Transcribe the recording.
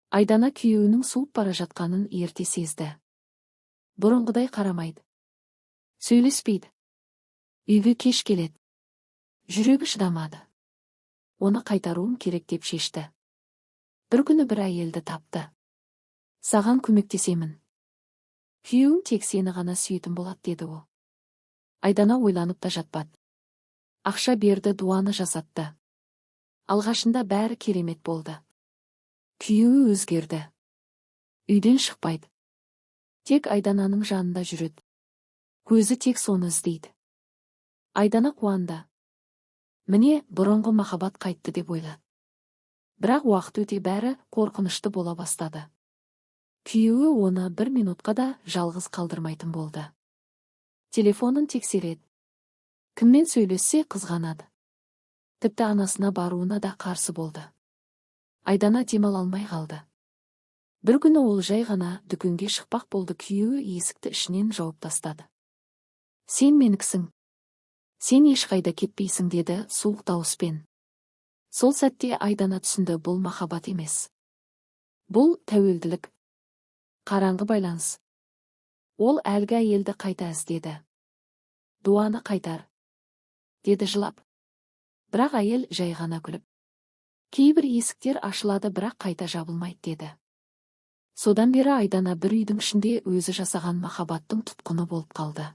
Айдана күйеуінің суып бара жатқанын ерте сезді. Бұрынғыдай қарамайды. Сөйлеспейді. Үйге кеш келеді. Жүрегі шыдамады. Оны қайтаруым керек деп шешті. Бір күні бір әйелді тапты. Саған көмектесемін. Күйеуің тек сені ғана сүйетін болады, деді ол. Айдана ойланып та жатпады. Ақша берді, дуаны жасатты. Алғашында бәрі керемет болды. Күйеуі өзгерді. Үйден шықпайды. Тек Айдананың жанында жүреді. Көзі тек соны іздейді. Айдана қуанды. Міне, бұрынғы махаббат қайтты деп ойлады. Бірақ уақыт өте бәрі қорқынышты бола бастады. Күйеуі оны бір минутқа да жалғыз қалдырмайтын болды. Телефонын тексереді. Кіммен сөйлессе қызғанады. Тіпті анасына баруына да қарсы болды. Айдана демала алмай қалды. Бір күні ол жай ғана дүкенге шықпақ болды, күйеуі есікті ішінен жауып тастады. Сен меніксің. Сен ешқайда кетпейсің, деді суық дауыспен. Сол сәтте Айдана түсінді, бұл махаббат емес. Бұл тәуелділік. Қараңғы байланыс. Ол әлгі әйелді қайта іздеді. Дуаны қайтар, деді жылап. Бірақ әйел жай ғана күліп. Кейбір есіктер ашылады, бірақ қайта жабылмайды, деді. Содан бері Айдана бір үйдің ішінде өзі жасаған махаббаттың тұтқыны болып қалды.